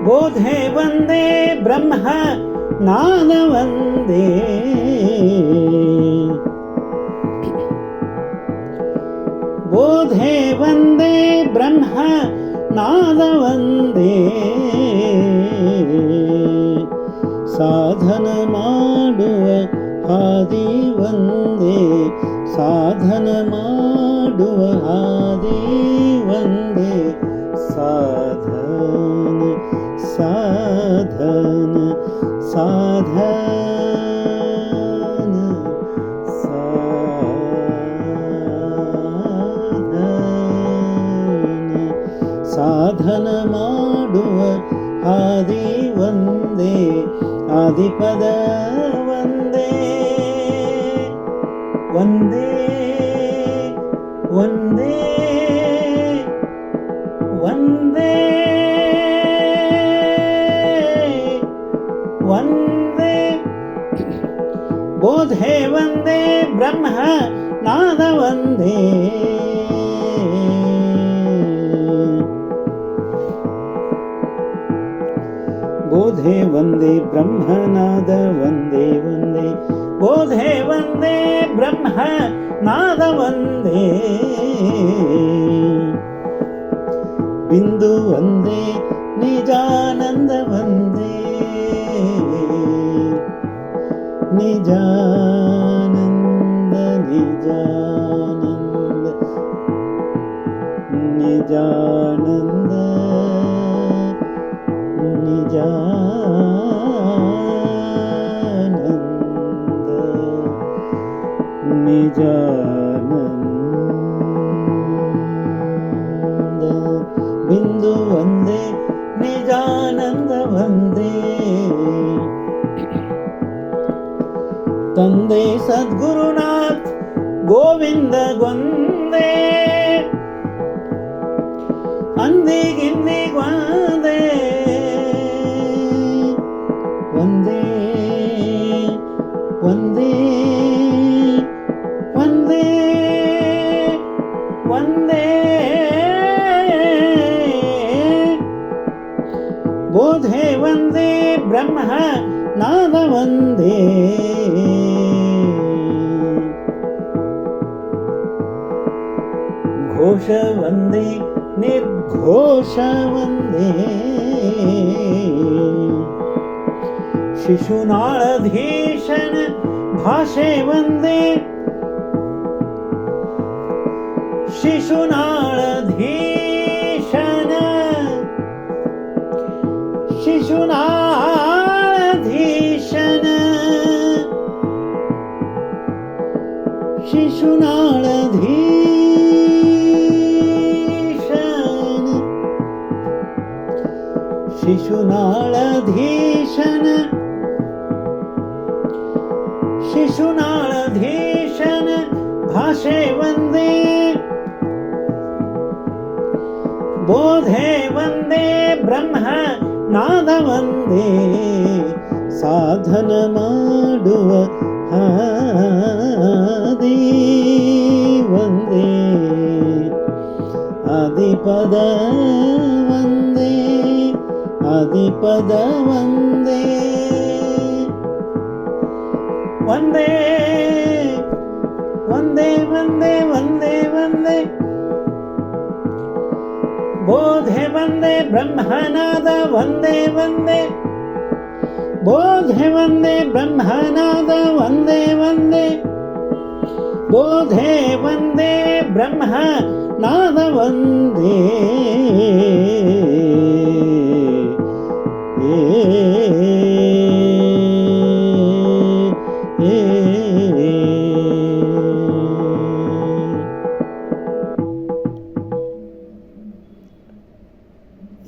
ಬೋಧೆ ವಂದೇ ಬ್ರಹ್ಮ ನಾದ ವಂದೇ. ಬೋಧೆ ವಂದೇ ಬ್ರಹ್ಮ ನಾದ ವಂದೇ. ಸಾಧನ ಮಾಡುವ ಹಾದಿ ಒಂದೇ, ಸಾಧನ ಮಾಡುವ ಹಾದಿ ಒಂದೇ. ಸಾಧನ ಸಾಧನ ಸಾಧನ ಸಾಧನ ಮಾಡುವ ಹಾದಿ ಒಂದೇ, ಆದಿಪದ ಒಂದೇ. ಒಂದೇ ಒಂದೇ ಒಂದೇ ಒಂದೇ. ಬೋಧೆ ವಂದೇ ಬ್ರಹ್ಮ ನಾದ ವಂದೇ. ಬೋಧೆ ವಂದೇ ಬ್ರಹ್ಮನಾದ ವಂದೇ ವಂದೇ. ಬೋಧೆ ವಂದೇ ಬ್ರಹ್ಮ ನಾದ ವಂದೇ. ಬಿಂದು ವಂದೇ ನಿಜಾನಂದ ವಂದೇ. ನಿಜಾನಂದ ನಿಜಾನಂದ ನಿಜಾನಂದ ನಿಜಾನಂದ ನಿಜಾನಂದ. ಬಿಂದು ವಂದೇ ನಿಜಾನಂದ ವಂದೇ. ತಂದೆ ಸದ್ಗುರುನಾಥ್ ಗೋವಿಂದ ಗೊಂದೇ. ಅಂದಿಗಿಂದಿಗೊಂದೇ ಒಂದೇ ಒಂದೇ ಒಂದೇ ಒಂದೇ. ಬೋಧೆ ವಂದೇ ಬ್ರಹ್ಮ ನಾದ ವಂದೇ. ಘೋಷ ವಂದೇ ನಿರ್ಘೋಷ ವಂದೇ. ಶಿಶುನಾಳಧೀಶನ ಭಾಷೆ ವಂದೇ. ಶಿಶುನಾಳಧೀಶನ ಶಿಶುನಾಳಧೀಶನ ಶಿಶುನಾಳಧೀಶನ ಶಿಶುನಾಳಧೀಶನ ಶಿಶುನಾಳಧೀಶನ ಭಾಷೆ ವಂದೇ. ಬೋಧೆ ವಂದೇ ಬ್ರಹ್ಮ ನಾದ ವಂದೇ. ಸಾಧನ ಮಾಡುವ ಹಾದಿ ಒಂದೇ, ಆದಿಪದ ಒಂದೇ, ಆದಿಪದ ಒಂದೇ. ಒಂದೇ ಒಂದೇ ಒಂದೇ ಒಂದೇ ಒಂದೇ. ಬೋಧೆ ವಂದೇ ಬ್ರಹ್ಮನಾದ ವಂದೇ ವಂದೇ. ಬೋಧೆ ವಂದೇ ಬ್ರಹ್ಮನಾದ ವಂದೇ ವಂದೇ. ಬೋಧೆ ವಂದೇ ಬ್ರಹ್ಮ ನಾದ ವಂದೇ.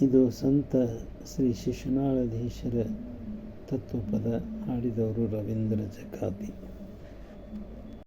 ಇದು ಸಂತ ಶ್ರೀ ಶಿಶುನಾಳಧೀಶರ ತತ್ವಪದ. ಹಾಡಿದವರು ರವೀಂದ್ರ ಜಕಾತಿ.